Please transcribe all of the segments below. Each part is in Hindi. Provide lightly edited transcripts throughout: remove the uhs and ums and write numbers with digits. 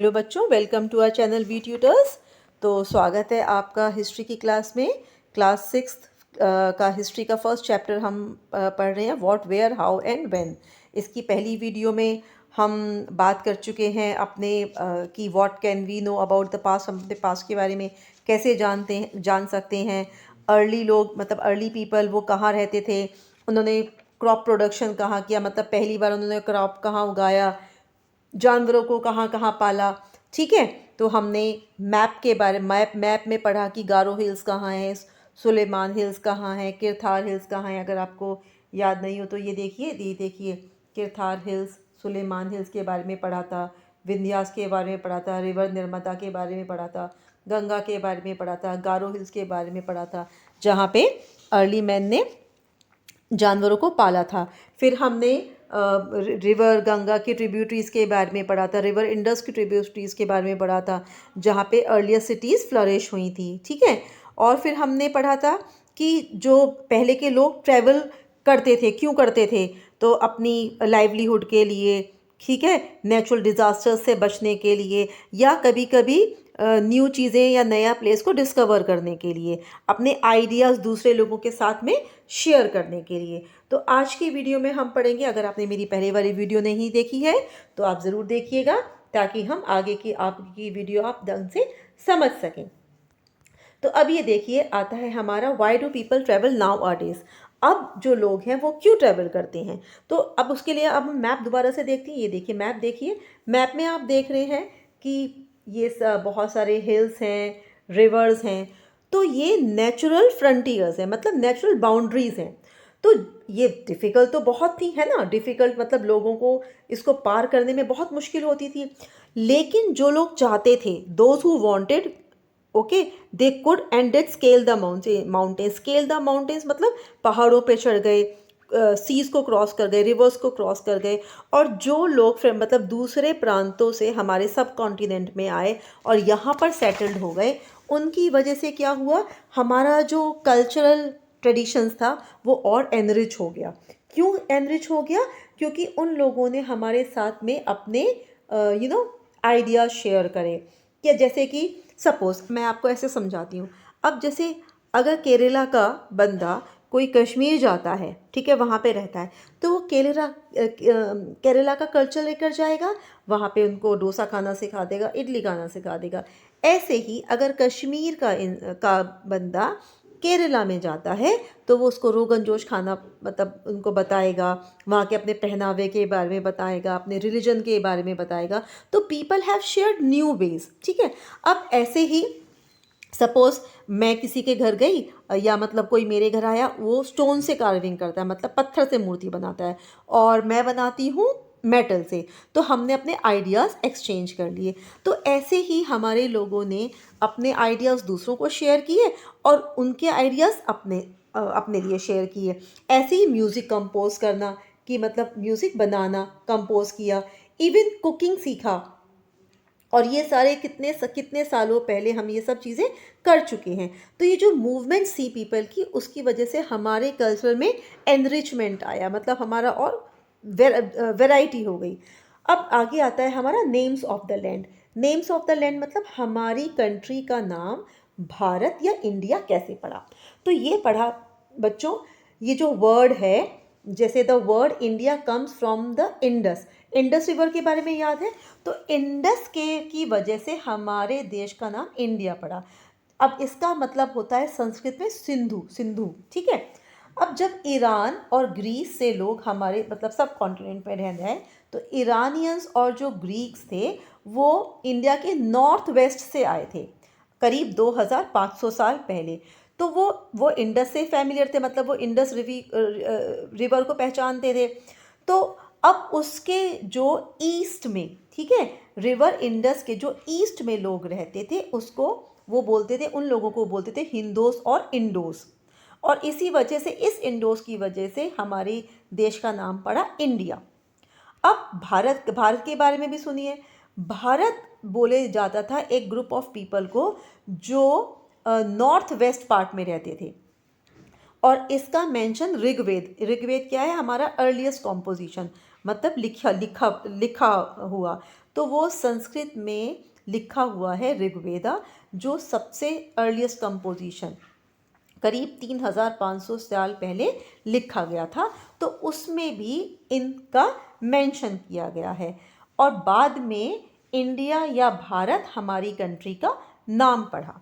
हेलो बच्चों, welcome to our channel We Tutors. तो स्वागत है आपका हिस्ट्री की क्लास में। क्लास सिक्स्थ का हिस्ट्री का फर्स्ट चैप्टर हम पढ़ रहे हैं, what where how and when. इसकी पहली वीडियो में हम बात कर चुके हैं अपने कि what can we know about the past. हम अपने पास्ट के बारे में कैसे जान सकते हैं। अर्ली लोग मतलब अर्ली पीपल वो कहाँ रहते थे, उन्होंने क्रॉप प्रोडक्शन कहाँ किया, मतलब पहली बार उन्होंने क्रॉप कहाँ उगाया, जानवरों को कहाँ कहाँ पाला। ठीक है, तो हमने मैप के बारे मैप में पढ़ा कि गारो हिल्स कहाँ है, सुलेमान हिल्स कहाँ है, किरथार हिल्स कहाँ है। अगर आपको याद नहीं हो तो ये देखिए किरथार हिल्स, सुलेमान हिल्स के बारे में पढ़ा था, विंध्यास के बारे में पढ़ा था, रिवर नर्मदा के बारे में पढ़ा था, गंगा के बारे में पढ़ा था, गारो हिल्स के बारे में पढ़ा था, जहाँ पे अर्ली मैन ने जानवरों को पाला था। फिर हमने रिवर गंगा की ट्रिब्यूटरीज़ के बारे में पढ़ा था, रिवर इंडस की ट्रिब्यूटरीज़ के बारे में पढ़ा था, जहाँ पे अर्लियर सिटीज़ फ्लरिश हुई थी। ठीक है, और फिर हमने पढ़ा था कि जो पहले के लोग ट्रैवल करते थे, क्यों करते थे, तो अपनी लाइवलीहुड के लिए, ठीक है, नेचुरल डिज़ास्टर्स से बचने के लिए, या कभी कभी न्यू चीज़ें या नया प्लेस को डिस्कवर करने के लिए, अपने आइडियाज़ दूसरे लोगों के साथ में शेयर करने के लिए। तो आज की वीडियो में हम पढ़ेंगे, अगर आपने मेरी पहले वाली वीडियो नहीं देखी है तो आप ज़रूर देखिएगा, ताकि हम आगे की आपकी वीडियो आप ढंग से समझ सकें। तो अब ये देखिए आता है हमारा why do people travel nowadays. अब जो लोग हैं वो क्यों ट्रैवल करते हैं, तो अब उसके लिए अब हम मैप दोबारा से देखते हैं। ये देखिए मैप, देखिए मैप में आप देख रहे हैं कि ये बहुत सारे हिल्स हैं, रिवर्स हैं। तो ये नेचुरल फ्रंटियर्स हैं, मतलब नेचुरल बाउंड्रीज हैं। तो ये डिफ़िकल्ट तो बहुत थी, है ना, डिफ़िकल्ट मतलब लोगों को इसको पार करने में बहुत मुश्किल होती थी। लेकिन जो लोग चाहते थे, those who wanted, okay, they could and did scale the mountain. Scale the mountains मतलब पहाड़ों पे चढ़ गए, सीज को क्रॉस कर गए, रिवर्स को क्रॉस कर गए। और जो लोग फिर मतलब दूसरे प्रांतों से हमारे सब कॉन्टिनेंट में आए और यहाँ पर सेटल्ड हो गए, उनकी वजह से क्या हुआ, हमारा जो कल्चरल ट्रेडिशंस था वो और एनरिच हो गया। क्यों एनरिच हो गया, क्योंकि उन लोगों ने हमारे साथ में अपने आइडियाज शेयर करे। या जैसे कि सपोज मैं आपको ऐसे समझाती हूँ। अब जैसे अगर केरला का बंदा कोई कश्मीर जाता है, ठीक है, वहाँ पे रहता है, तो वो केरला का कल्चर लेकर जाएगा, वहाँ पे उनको डोसा खाना सिखा देगा, इडली खाना सिखा देगा। ऐसे ही अगर कश्मीर का बंदा केरला में जाता है तो वो उसको रोगन जोश खाना मतलब उनको बताएगा, वहाँ के अपने पहनावे के बारे में बताएगा, अपने रिलीजन के बारे में बताएगा। तो people have shared new ways. ठीक है, अब ऐसे ही सपोज मैं किसी के घर गई, या मतलब कोई मेरे घर आया, वो स्टोन से कार्विंग करता है, मतलब पत्थर से मूर्ति बनाता है, और मैं बनाती हूँ मेटल से। तो हमने अपने आइडियाज़ एक्सचेंज कर लिए। तो ऐसे ही हमारे लोगों ने अपने आइडियाज़ दूसरों को शेयर किए और उनके आइडियाज़ अपने लिए शेयर किए। ऐसे ही म्यूज़िक कंपोज करना, कि मतलब म्यूज़िक बनाना, कंपोज किया, इवन कुकिंग सीखा। और ये सारे कितने सालों पहले हम ये सब चीज़ें कर चुके हैं। तो ये जो मूवमेंट सी पीपल की, उसकी वजह से हमारे कल्चर में एनरिचमेंट आया, मतलब हमारा और वैरायटी हो गई। अब आगे आता है हमारा names of the land. Names of the land मतलब हमारी कंट्री का नाम भारत या इंडिया कैसे पड़ा। तो ये पढ़ा बच्चों, ये जो वर्ड है, जैसे the word India comes from the Indus. Indus river के बारे में याद है, तो इंडस के की वजह से हमारे देश का नाम इंडिया पड़ा। अब इसका मतलब होता है संस्कृत में सिंधु, सिंधु। ठीक है, अब जब ईरान और ग्रीस से लोग हमारे मतलब सब कॉन्टिनेंट में रह रहे हैं, तो ईरानियंस और जो ग्रीक्स थे वो इंडिया के नॉर्थ वेस्ट से आए थे, करीब 2500 साल पहले। तो वो इंडस से फैमिलियर थे, मतलब वो इंडस रिवर को पहचानते थे। तो अब उसके जो ईस्ट में, ठीक है, रिवर इंडस के जो ईस्ट में लोग रहते थे, उसको वो बोलते थे, उन लोगों को बोलते थे हिंदोस और इंडोस। और इसी वजह से, इस इंडोस की वजह से हमारे देश का नाम पड़ा इंडिया। अब भारत भारत के बारे में भी सुनिए। भारत बोले जाता था एक ग्रुप ऑफ पीपल को जो नॉर्थ वेस्ट पार्ट में रहते थे। और इसका मेंशन ऋग्वेद, ऋग्वेद क्या है, हमारा अर्लीस्ट कॉम्पोजिशन। मतलब लिखा लिखा लिखा हुआ। तो वो संस्कृत में लिखा हुआ है ऋग्वेदा, जो सबसे अर्लीस्ट कंपोजिशन करीब 3500 साल पहले लिखा गया था। तो उसमें भी इनका मेंशन किया गया है। और बाद में इंडिया या भारत हमारी कंट्री का नाम पढ़ा।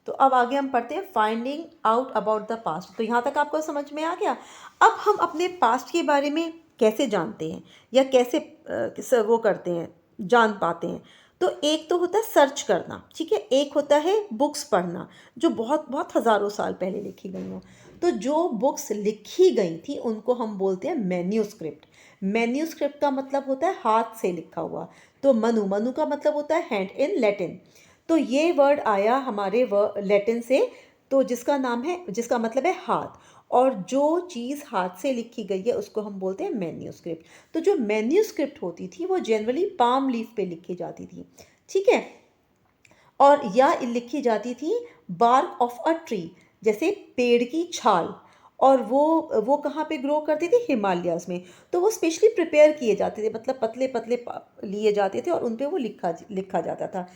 तो अब आगे हम पढ़ते हैं finding out about the past. तो यहाँ तक आपको समझ में आ गया। अब हम अपने पास्ट के बारे में कैसे जानते हैं या कैसे वो करते हैं, जान पाते हैं। तो एक तो होता है सर्च करना, ठीक है, एक होता है बुक्स पढ़ना जो बहुत बहुत हज़ारों साल पहले लिखी गई हों। तो जो बुक्स लिखी गई थी उनको हम बोलते हैं मैन्यूस्क्रिप्ट। मैन्यूस्क्रिप्ट का मतलब होता है हाथ से लिखा हुआ। तो मनु, मनु का मतलब होता है हैंड इन लैटिन। तो ये वर्ड आया हमारे लैटिन से, तो जिसका नाम है, जिसका मतलब है हाथ। और जो चीज़ हाथ से लिखी गई है उसको हम बोलते हैं मैन्यूस्क्रिप्ट। तो जो मैन्यूस्क्रिप्ट होती थी वो जनरली पाम लीफ पे लिखी जाती थी, ठीक है, और या लिखी जाती थी बार्क ऑफ अ ट्री, जैसे पेड़ की छाल। और वो कहाँ पे ग्रो करती थी? हिमालयाज़ में। तो वो स्पेशली प्रिपेयर किए जाते थे, मतलब पतले पतले लिए जाते थे और उन पे वो लिखा लिखा जाता था।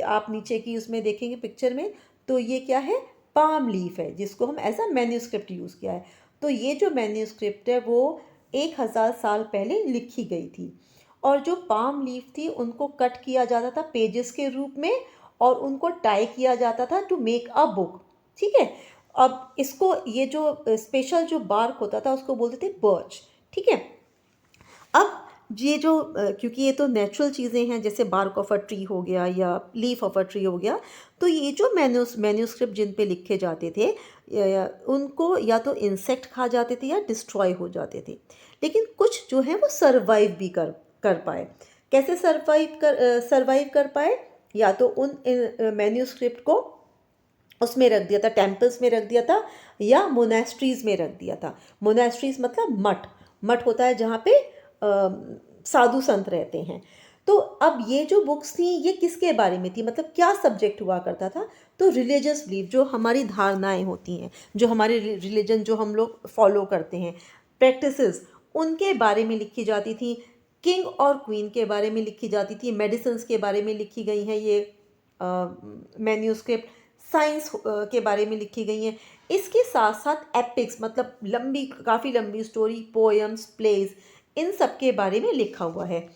आप नीचे की उसमें देखेंगे पिक्चर में, तो ये क्या है? पाम लीफ है, जिसको हम एज अ मैन्यूस्क्रिप्ट यूज़ किया है। तो ये जो मैन्यूस्क्रिप्ट है वो 1000 साल पहले लिखी गई थी। और जो पाम लीफ थी उनको कट किया जाता था पेजेस के रूप में, और उनको टाई किया जाता था टू मेक अ बुक, ठीक है। अब इसको, ये जो स्पेशल जो बार्क होता था उसको बोलते थे बर्च, ठीक है। अब ये जो क्योंकि ये तो नेचुरल चीज़ें हैं, जैसे बार्क ऑफ अ ट्री हो गया या लीफ ऑफ अ ट्री हो गया, तो ये जो मैन्यूस्क्रिप्ट जिन पे लिखे जाते थे उनको या तो इंसेक्ट खा जाते थे या डिस्ट्रॉय हो जाते थे। लेकिन कुछ जो है वो सरवाइव भी कर कर पाए। कैसे सरवाइव कर पाए? या तो उन मैन्यूस्क्रिप्ट को उसमें रख दिया था, टेम्पल्स में रख दिया था, या मोनेस्ट्रीज़ में रख दिया था। मोनेस्ट्रीज़ मतलब मठ, मठ होता है जहाँ पे साधु संत रहते हैं। तो अब ये जो बुक्स थी ये किसके बारे में थी, मतलब क्या सब्जेक्ट हुआ करता था? तो रिलीजियस बिलीफ, जो हमारी धारणाएं होती हैं, जो हमारे रिलीजन जो हम लोग फॉलो करते हैं, प्रैक्टिसेस, उनके बारे में लिखी जाती थी। किंग और क्वीन के बारे में लिखी जाती थी, मेडिसिन्स के बारे में लिखी गई हैं ये मैन्यूस्क्रिप्ट, साइंस के बारे में लिखी गई हैं। इसके साथ साथ एपिक्स, मतलब लंबी, काफ़ी लंबी स्टोरी, पोएम्स, प्लेज, इन सब के बारे में लिखा हुआ है।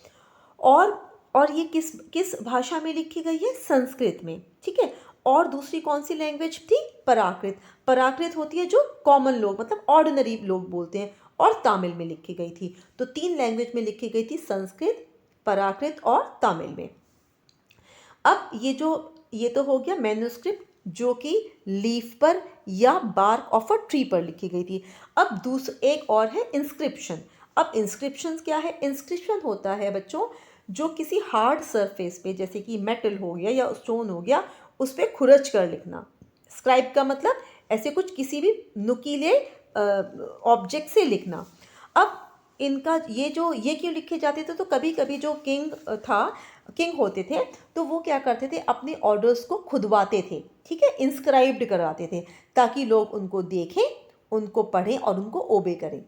और और ये किस किस भाषा में लिखी गई है? संस्कृत में, ठीक है। और दूसरी कौन सी लैंग्वेज थी? प्राकृत। प्राकृत होती है जो कॉमन लोग, मतलब ऑर्डिनरी लोग बोलते हैं, और तमिल में लिखी गई थी। तो 3 लैंग्वेज में लिखी गई थी, संस्कृत, प्राकृत और तमिल में। अब ये तो हो गया मैन्युस्क्रिप्ट जो कि लीफ पर या बार्क ऑफ अ ट्री पर लिखी गई थी। अब एक और है इंस्क्रिप्शन। अब इंस्क्रिप्शन क्या है? इंस्क्रिप्शन होता है बच्चों जो किसी हार्ड सरफेस पे, जैसे कि मेटल हो गया या स्टोन हो गया, उस पर खुरच कर लिखना। स्क्राइब का मतलब ऐसे कुछ किसी भी नुकीले ऑब्जेक्ट से लिखना। अब इनका ये क्यों लिखे जाते थे? तो कभी कभी जो किंग होते थे, तो वो क्या करते थे, अपने ऑर्डर्स को खुदवाते थे, ठीक है, इंस्क्राइब्ड कराते थे, ताकि लोग उनको देखें, उनको पढ़ें और उनको ओबे करें।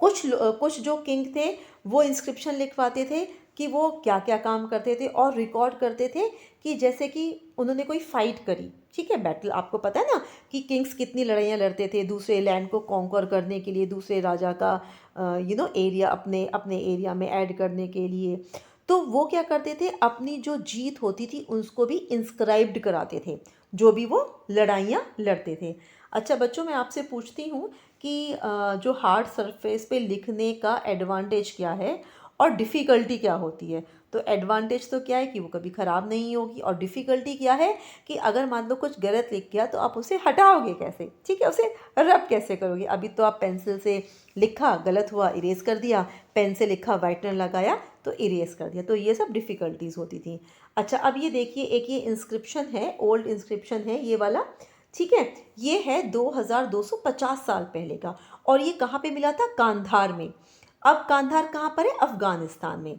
कुछ जो किंग थे वो इंस्क्रिप्शन लिखवाते थे कि वो क्या क्या काम करते थे, और रिकॉर्ड करते थे कि जैसे कि उन्होंने कोई फाइट करी, ठीक है, बैटल। आपको पता है ना कि किंग्स कितनी लड़ाइयाँ लड़ते थे दूसरे लैंड को कॉन्कर करने के लिए, दूसरे राजा का एरिया अपने अपने एरिया में ऐड करने के लिए। तो वो क्या करते थे, अपनी जो जीत होती थी उसको भी इंस्क्राइब्ड कराते थे, जो भी वो लड़ाइयाँ लड़ते थे। अच्छा बच्चों, मैं आपसे पूछती हूँ कि जो हार्ड सरफेस पे लिखने का एडवांटेज क्या है और डिफ़िकल्टी क्या होती है? तो एडवांटेज तो क्या है कि वो कभी ख़राब नहीं होगी, और डिफ़िकल्टी क्या है कि अगर मान लो कुछ गलत लिख गया तो आप उसे हटाओगे कैसे, ठीक है, उसे रब कैसे करोगे? अभी तो आप पेंसिल से लिखा, गलत हुआ, इरेज कर दिया, पेन से लिखा, वाइटनर लगाया तो इरेज कर दिया। तो ये सब डिफ़िकल्टीज़ होती थी। अच्छा, अब ये देखिए, एक ये इंस्क्रिप्शन है, ओल्ड इंस्क्रिप्शन है ये वाला, ठीक है। ये है 2250 साल पहले का, और ये कहाँ पे मिला था? कांधार में। अब कांधार कहाँ पर है? अफगानिस्तान में।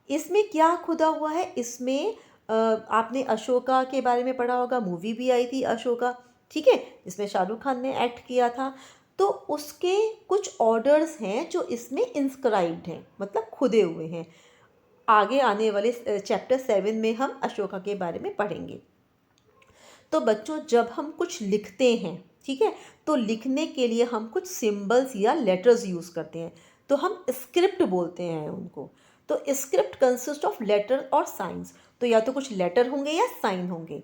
इसमें क्या खुदा हुआ है? इसमें आपने अशोका के बारे में पढ़ा होगा, मूवी भी आई थी अशोका, ठीक है, इसमें शाहरुख खान ने एक्ट किया था। तो उसके कुछ ऑर्डर्स हैं जो इसमें इंस्क्राइब्ड हैं, मतलब खुदे हुए हैं। आगे आने वाले चैप्टर 7 में हम अशोका के बारे में पढ़ेंगे। तो बच्चों, जब हम कुछ लिखते हैं, ठीक है, तो लिखने के लिए हम कुछ सिंबल्स या लेटर्स यूज़ करते हैं, तो हम स्क्रिप्ट बोलते हैं उनको। तो स्क्रिप्ट कंसिस्ट ऑफ लेटर और साइंस, तो या तो कुछ लेटर होंगे या साइन होंगे।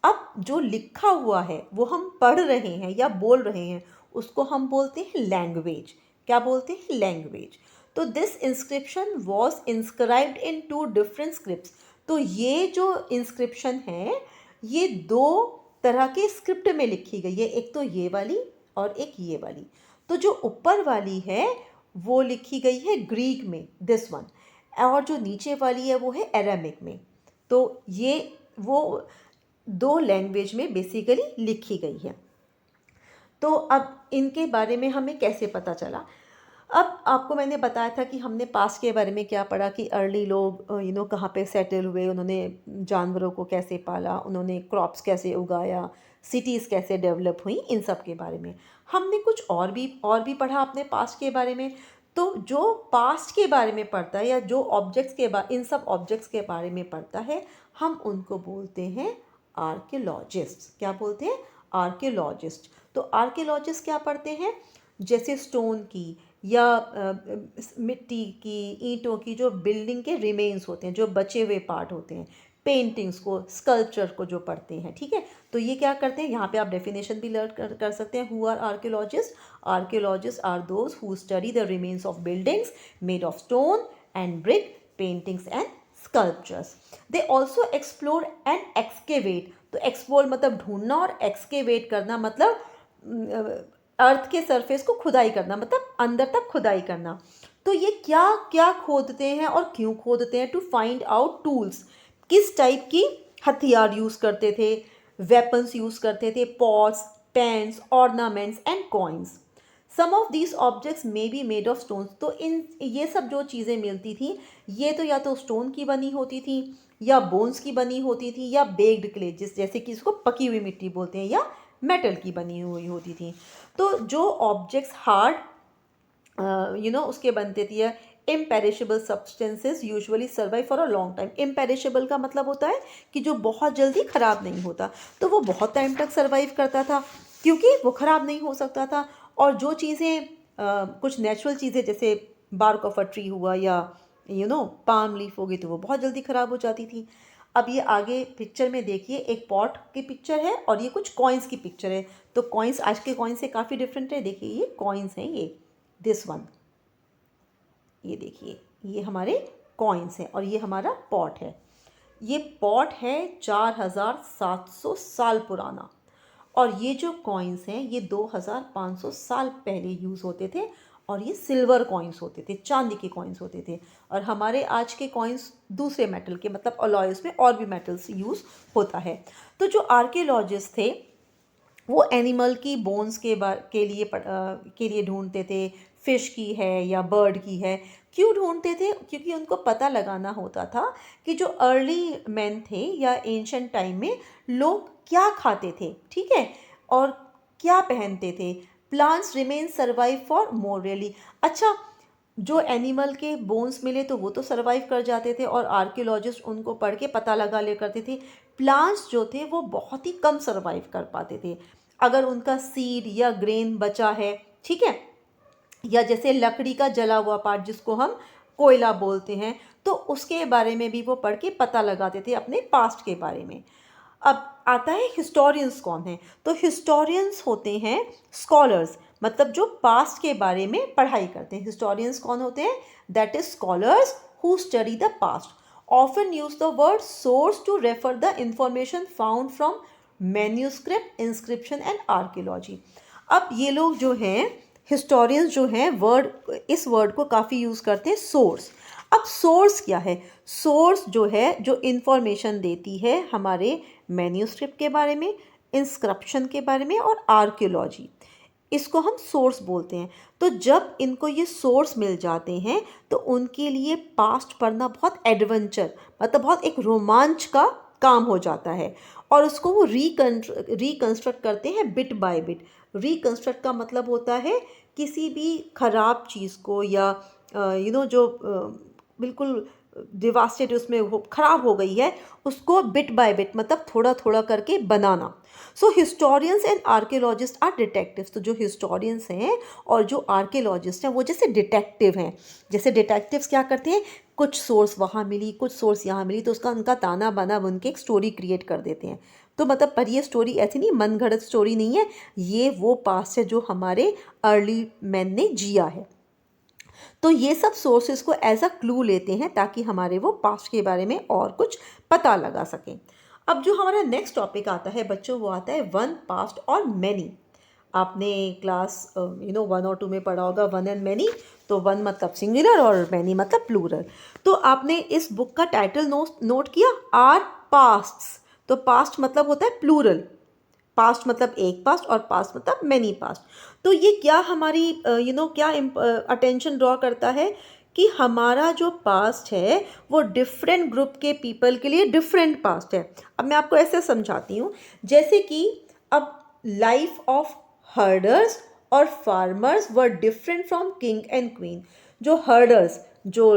अब जो लिखा हुआ है वो हम पढ़ रहे हैं या बोल रहे हैं, उसको हम बोलते हैं लैंग्वेज। क्या बोलते हैं? लैंग्वेज। तो this inscription was inscribed in 2 different scripts. तो ये जो इंस्क्रिप्शन है ये 2 तरह के स्क्रिप्ट में लिखी गई है, एक तो ये वाली और एक ये वाली। तो जो ऊपर वाली है वो लिखी गई है ग्रीक में, दिस वन, और जो नीचे वाली है वो है अरामिक में। तो ये वो 2 लैंग्वेज में बेसिकली लिखी गई है। तो अब इनके बारे में हमें कैसे पता चला? अब आपको मैंने बताया था कि हमने पास्ट के बारे में क्या पढ़ा, कि अर्ली लोग कहाँ पे सेटल हुए, उन्होंने जानवरों को कैसे पाला, उन्होंने क्रॉप्स कैसे उगाया, सिटीज़ कैसे डेवलप हुई, इन सब के बारे में हमने कुछ और भी पढ़ा अपने पास्ट के बारे में। तो जो पास्ट के बारे में पढ़ता है या जो ऑब्जेक्ट्स के इन सब ऑब्जेक्ट्स के बारे में पढ़ता है, हम उनको बोलते हैं आर्कियोलॉजिस्ट। क्या बोलते हैं? आर्कियोलॉजिस्ट। तो आर्कियोलॉजिस्ट क्या पढ़ते हैं? जैसे स्टोन की या मिट्टी की, ईंटों की जो बिल्डिंग के रिमेन्स होते हैं, जो बचे हुए पार्ट होते हैं, पेंटिंग्स को, स्कल्पचर को जो पढ़ते हैं, ठीक है। तो ये क्या करते हैं, यहाँ पे आप डेफिनेशन भी लर्न कर सकते हैं। Who are archaeologist? Archaeologist are those who study the remains of buildings made of stone and brick, paintings and sculptures. They also explore and excavate. तो एक्सप्लोर मतलब ढूंढना, और एक्सकेवेट करना मतलब अर्थ के सरफेस को खुदाई करना, मतलब अंदर तक खुदाई करना। तो ये क्या क्या खोदते हैं और क्यों खोदते हैं? टू फाइंड आउट टूल्स, किस टाइप की हथियार यूज़ करते थे, वेपन्स यूज़ करते थे, pots, pans, ornaments and coins. Some of these objects may be made of stones. तो इन ये सब जो चीज़ें मिलती थी, ये तो या तो स्टोन की बनी होती थी, या बोन्स की बनी होती थी, या बेक्ड क्ले, जैसे कि इसको पकी हुई मिट्टी बोलते हैं, या मेटल की बनी हुई होती थी। तो जो ऑब्जेक्ट्स हार्ड उसके बनते थे, imperishable substances usually survive for a long time. Imperishable का मतलब होता है कि जो बहुत जल्दी ख़राब नहीं होता, तो वो बहुत टाइम तक सर्वाइव करता था क्योंकि वो ख़राब नहीं हो सकता था। और जो चीज़ें कुछ नेचुरल चीज़ें जैसे बार्क ऑफ अ ट्री हुआ, या पाम लीफ हो गई, तो वो बहुत जल्दी ख़राब हो जाती थी। अब ये आगे पिक्चर में देखिए, एक पॉट की पिक्चर है और ये कुछ कॉइन्स की पिक्चर है। तो कॉइन्स आज के कॉइन्स से काफ़ी डिफरेंट है। देखिए ये कॉइन्स हैं, ये दिस वन, ये देखिए ये हमारे कॉइन्स हैं और ये हमारा पॉट है। ये पॉट है 4700 साल पुराना, और ये जो कॉइन्स हैं ये 2500 साल पहले यूज़ होते थे, और ये सिल्वर कॉइन्स होते थे, चांदी के कॉइन्स होते थे। और हमारे आज के कॉइन्स दूसरे मेटल के, मतलब अलॉयस में और भी मेटल्स यूज़ होता है। तो जो आर्कियोलॉजिस्ट थे वो एनिमल की बोन्स के लिए ढूंढते थे, फिश की है या बर्ड की है। क्यों ढूंढते थे? क्योंकि उनको पता लगाना होता था कि जो अर्ली मैन थे या एंशिएंट टाइम में लोग क्या खाते थे, ठीक है, और क्या पहनते थे। Plants remain survive for more really. अच्छा, जो एनिमल के बोन्स मिले तो वो तो सर्वाइव कर जाते थे, और आर्कियोलॉजिस्ट उनको पढ़ के पता लगा ले करते थे। प्लांट्स जो थे वो बहुत ही कम सर्वाइव कर पाते थे। अगर उनका सीड या ग्रेन बचा है, ठीक है, या जैसे लकड़ी का जला हुआ पार्ट जिसको हम कोयला बोलते हैं, तो उसके बारे में भी वो पढ़ के पता लगाते थे अपने पास्ट के बारे में। अब आता है हिस्टोरियंस कौन है? तो हिस्टोरियंस होते हैं स्कॉलर्स, मतलब जो पास्ट के बारे में पढ़ाई करते हैं। हिस्टोरियंस कौन होते हैं? That is scholars who study the past, often use the word source to refer the information found from manuscript, inscription and archaeology. अब ये लोग जो हैं, हिस्टोरियंस जो हैं, इस वर्ड को काफ़ी यूज़ करते हैं, सोर्स। अब सोर्स क्या है? सोर्स जो है, जो इंफॉर्मेशन देती है हमारे मैन्यूस्क्रिप्ट के बारे में, इंस्क्रिप्शन के बारे में और आर्कियोलॉजी, इसको हम सोर्स बोलते हैं। तो जब इनको ये सोर्स मिल जाते हैं तो उनके लिए पास्ट पढ़ना बहुत एडवेंचर, मतलब बहुत एक रोमांच का काम हो जाता है और उसको वो रिकंस्ट्रक्ट करते हैं बिट बाय बिट। रिकंस्ट्रक्ट का मतलब होता है किसी भी ख़राब चीज़ को या जो बिल्कुल डिवास्टेड उसमें वो ख़राब हो गई है, उसको बिट बाय बिट मतलब थोड़ा थोड़ा करके बनाना। So historians and archaeologists are detectives. तो जो हिस्टोरियंस हैं और जो आर्कियोलॉजिस्ट हैं वो जैसे डिटेक्टिव हैं। जैसे डिटेक्टिव्स क्या करते हैं, कुछ सोर्स वहाँ मिली, कुछ सोर्स यहाँ मिली, तो उसका उनका ताना बाना बन के एक स्टोरी क्रिएट कर देते हैं। तो मतलब पर ये स्टोरी ऐसी नहीं, मन घड़त स्टोरी नहीं है, ये वो पास्ट है जो हमारे अर्ली मैन ने जिया है। तो ये सब सोर्सेज को एज अ क्लू लेते हैं ताकि हमारे वो पास्ट के बारे में और कुछ पता लगा सकें। अब जो हमारा नेक्स्ट टॉपिक आता है बच्चों, वो आता है वन, पास्ट और मैनी। आपने क्लास 1 और 2 में पढ़ा होगा वन एंड मैनी। तो वन मतलब सिंगुलर और मैनी मतलब प्लूरल। तो आपने इस बुक का टाइटल नोट किया, आर पास्ट्स। तो पास्ट मतलब होता है प्लूरल, पास्ट मतलब एक पास्ट और पास्ट मतलब मैनी पास्ट। तो ये क्या हमारी क्या अटेंशन ड्रॉ करता है कि हमारा जो पास्ट है वो डिफरेंट ग्रुप के पीपल के लिए डिफरेंट पास्ट है। अब मैं आपको ऐसे समझाती हूँ, जैसे कि अब लाइफ ऑफ हर्डर्स और farmers were different from king and queen. जो हर्डर्स जो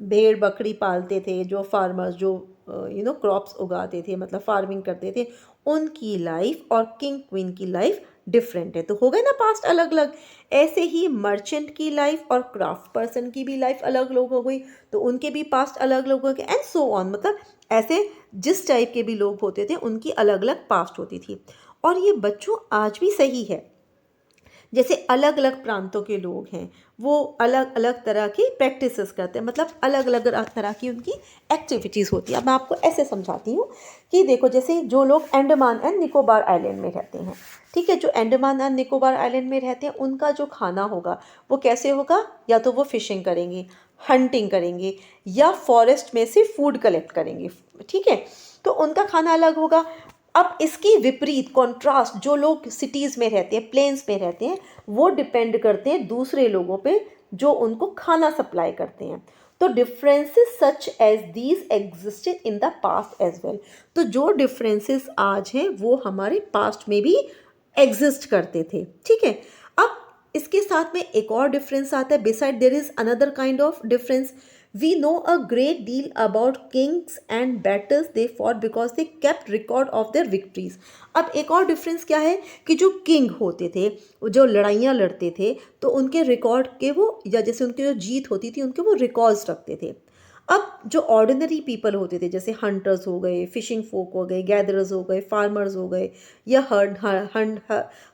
भेड़ बकरी पालते थे, जो फार्मर्स जो क्रॉप्स उगाते थे मतलब फार्मिंग करते थे, उनकी लाइफ और किंग क्वीन की लाइफ डिफरेंट है। तो हो गए ना पास्ट अलग अलग। ऐसे ही मर्चेंट की लाइफ और क्राफ्ट पर्सन की भी लाइफ अलग अलग हो गई, तो उनके भी पास्ट अलग अलग हो गए, एंड सो ऑन। मतलब ऐसे जिस टाइप के भी लोग होते थे उनकी अलग अलग पास्ट होती थी। और ये बच्चों आज भी सही है। जैसे अलग अलग प्रांतों के लोग हैं, वो अलग अलग तरह की प्रैक्टिसेस करते हैं, मतलब अलग अलग तरह की उनकी एक्टिविटीज़ होती है। अब मैं आपको ऐसे समझाती हूँ कि देखो, जैसे जो लोग अंडमान एंड निकोबार आइलैंड में रहते हैं, ठीक है, जो अंडमान एंड निकोबार आइलैंड में रहते हैं उनका जो खाना होगा वो कैसे होगा, या तो वो फिशिंग करेंगे, हंटिंग करेंगे, या फॉरेस्ट में से फूड कलेक्ट करेंगे, ठीक है, तो उनका खाना अलग होगा। अब इसकी विपरीत कॉन्ट्रास्ट जो लोग सिटीज़ में रहते हैं, प्लेन्स में रहते हैं, वो डिपेंड करते हैं दूसरे लोगों पे जो उनको खाना सप्लाई करते हैं। तो differences such as these existed in the past as well. तो जो डिफरेंसेस आज हैं वो हमारे पास्ट में भी एग्जिस्ट करते थे, ठीक है। अब इसके साथ में एक और डिफरेंस आता है, beside there is another kind of difference. We know a great deal about kings and battles they fought because they kept record of their victories. अब एक और डिफरेंस क्या है कि जो किंग होते थे, जो लड़ाइयाँ लड़ते थे, तो उनके रिकॉर्ड के वो, या जैसे उनकी जो जीत होती थी उनके वो रिकॉर्ड्स रखते थे। अब जो ऑर्डिनरी पीपल होते थे, जैसे हंटर्स हो गए, फिशिंग फोक हो गए, गैदरर्स हो गए, फार्मर्स हो गए, या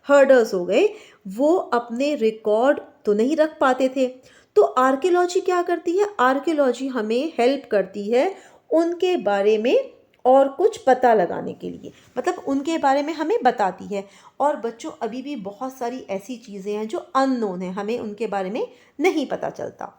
हर्डर्स हो गए, वो अपने रिकॉर्ड तो नहीं रख पाते थे। तो आर्कियोलॉजी क्या करती है, आर्कियोलॉजी हमें हेल्प करती है उनके बारे में और कुछ पता लगाने के लिए, मतलब उनके बारे में हमें बताती है। और बच्चों अभी भी बहुत सारी ऐसी चीज़ें हैं जो अननोन है, हमें उनके बारे में नहीं पता चलता।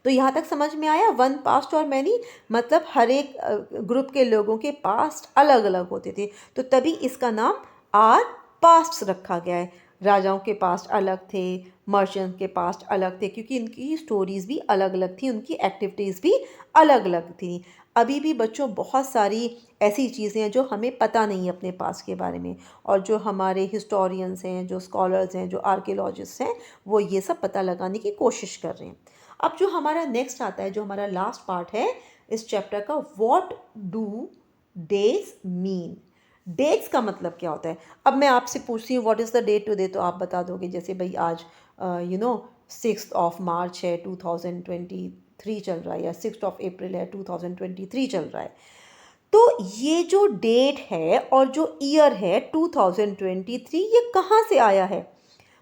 तो यहाँ तक समझ में आया, वन, पास्ट और मैनी, मतलब हर एक ग्रुप के लोगों के पास्ट अलग अलग होते थे, तो तभी इसका नाम आर पास्ट रखा गया है। राजाओं के पास्ट अलग थे, मर्चेंट के पास्ट अलग थे, क्योंकि इनकी स्टोरीज़ भी अलग अलग थी, उनकी एक्टिविटीज़ भी अलग अलग थी। अभी भी बच्चों बहुत सारी ऐसी चीज़ें हैं जो हमें पता नहीं है अपने पास्ट के बारे में, और जो हमारे हिस्टोरियंस हैं, जो स्कॉलर्स हैं, जो आर्कियोलॉजिस्ट हैं, वो ये सब पता लगाने की कोशिश कर रहे हैं। अब जो हमारा नेक्स्ट आता है, जो हमारा लास्ट पार्ट है इस चैप्टर का, what do days mean. Dates का मतलब क्या होता है। अब मैं आपसे पूछती हूँ what is the date today, तो आप बता दोगे, जैसे भाई आज 6 मार्च है, 2023 चल रहा है, या 6 अप्रैल है, 2023 चल रहा है। तो ये जो डेट है और जो ईयर है 2023, ये कहाँ से आया है।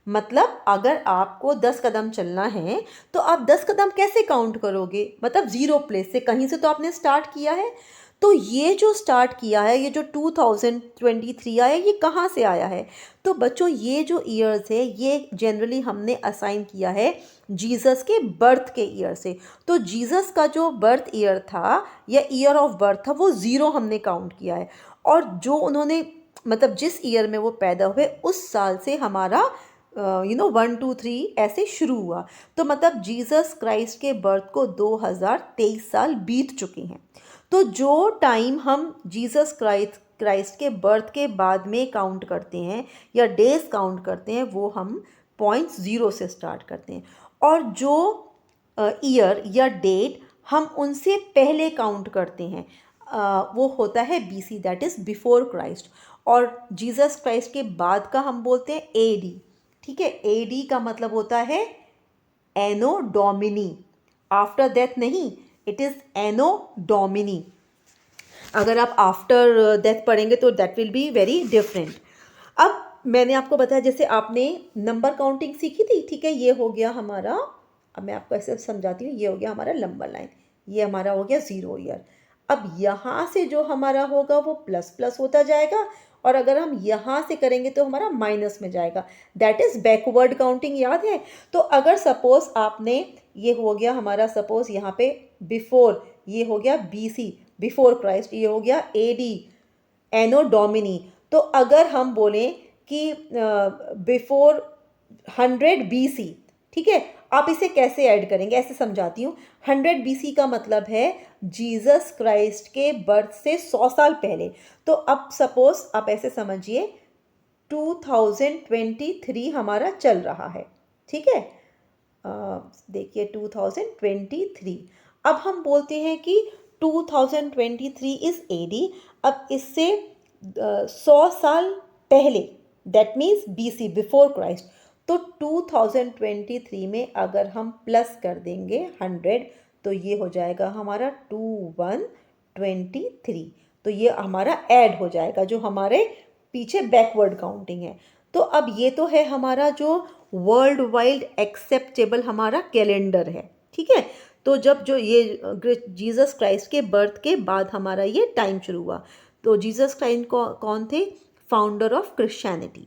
मतलब अगर आपको 10 कदम चलना है तो आप 10 कदम कैसे काउंट करोगे, मतलब ज़ीरो प्लेस से, कहीं से तो आपने स्टार्ट किया है। तो ये जो स्टार्ट किया है, ये जो 2023 आया, ये कहाँ से आया है। तो बच्चों ये जो ईयर्स है ये जनरली हमने असाइन किया है जीसस के बर्थ के ईयर से। तो जीसस का जो बर्थ ईयर था या ईयर ऑफ बर्थ था, वो ज़ीरो हमने काउंट किया है, और जो उन्होंने मतलब जिस ईयर में वो पैदा हुए उस साल से हमारा 1 2 3 ऐसे शुरू हुआ। तो मतलब जीसस क्राइस्ट के बर्थ को 2023 साल बीत चुके हैं। तो जो टाइम हम जीसस क्राइस्ट के बर्थ के बाद में काउंट करते हैं या डेज काउंट करते हैं वो हम 0.0 से स्टार्ट करते हैं, और जो ईयर या डेट हम उनसे पहले काउंट करते हैं वो होता है BC, that is before Christ. और जीसस क्राइस्ट के बाद का हम बोलते हैं एडी। ठीक है, एडी का मतलब होता है एनो डोमिनी, आफ्टर डेथ नहीं, इट इज़ एनो डोमिनी। अगर आप आफ्टर डेथ पढ़ेंगे तो that will be very different. अब मैंने आपको बताया, जैसे आपने नंबर काउंटिंग सीखी थी, ठीक है, ये हो गया हमारा, अब मैं आपको ऐसे समझाती हूँ, ये हो गया हमारा नंबर लाइन, ये हमारा हो गया 0 ईयर। अब यहाँ से जो हमारा होगा वो प्लस प्लस होता जाएगा, और अगर हम यहाँ से करेंगे तो हमारा माइनस में जाएगा, दैट इज़ बैकवर्ड काउंटिंग, याद है। तो अगर सपोज आपने, ये हो गया हमारा सपोज यहाँ पे बिफोर, ये हो गया बीसी बिफोर क्राइस्ट, ये हो गया एडी एनो डोमिनी। तो अगर हम बोलें कि बिफोर 100 बीसी, ठीक है, आप इसे कैसे ऐड करेंगे, ऐसे समझाती हूँ। 100 बीसी का मतलब है जीसस क्राइस्ट के बर्थ से 100 साल पहले। तो अब सपोज आप ऐसे समझिए 2023 हमारा चल रहा है, ठीक है, देखिए 2023। अब हम बोलते हैं कि 2023 इज़ एडी। अब इससे 100 साल पहले, that means BC before Christ. तो 2023 में अगर हम प्लस कर देंगे 100 तो ये हो जाएगा हमारा 2123। तो ये हमारा ऐड हो जाएगा जो हमारे पीछे बैकवर्ड काउंटिंग है। तो अब ये तो है हमारा जो वर्ल्ड वाइड एक्सेप्टेबल हमारा कैलेंडर है, ठीक है। तो जब जो ये जीसस क्राइस्ट के बर्थ के बाद हमारा ये टाइम शुरू हुआ। तो जीसस क्राइस्ट कौन थे? फाउंडर ऑफ क्रिश्चियनिटी,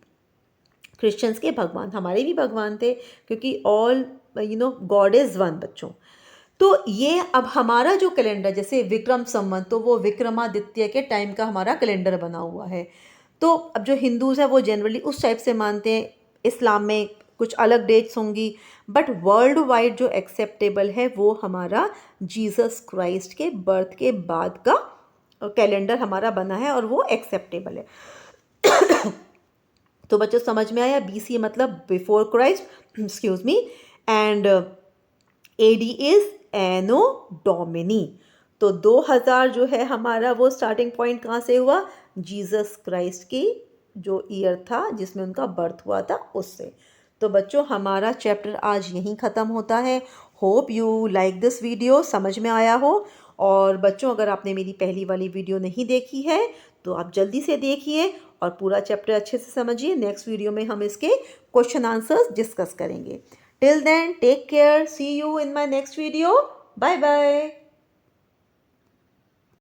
क्रिश्चियंस के भगवान, हमारे भी भगवान थे, क्योंकि ऑल गॉड इज़ वन बच्चों। तो ये अब हमारा जो कैलेंडर, जैसे विक्रम संवत, तो वो विक्रमादित्य के टाइम का हमारा कैलेंडर बना हुआ है। तो अब जो हिंदूज़ हैं वो जनरली उस टाइप से मानते हैं, इस्लाम में कुछ अलग डेट्स होंगी, बट वर्ल्ड वाइड जो एक्सेप्टेबल है वो हमारा जीसस क्राइस्ट के बर्थ के बाद का कैलेंडर हमारा बना है, और वो एक्सेप्टेबल है। तो बच्चों समझ में आया, बीसी मतलब before Christ, excuse me, and AD is Anno Domini. तो 2000 जो है हमारा वो स्टार्टिंग पॉइंट कहाँ से हुआ? जीसस क्राइस्ट की जो ईयर था जिसमें उनका बर्थ हुआ था उससे। तो बच्चों हमारा चैप्टर आज यहीं ख़त्म होता है। Hope you like this video, समझ में आया हो। और बच्चों अगर आपने मेरी पहली वाली वीडियो नहीं देखी है तो आप जल्दी से देखिए और पूरा चैप्टर अच्छे से समझिए। नेक्स्ट वीडियो में हम इसके क्वेश्चन आंसर्स डिस्कस करेंगे। Till then take care, see you in my next video, bye bye.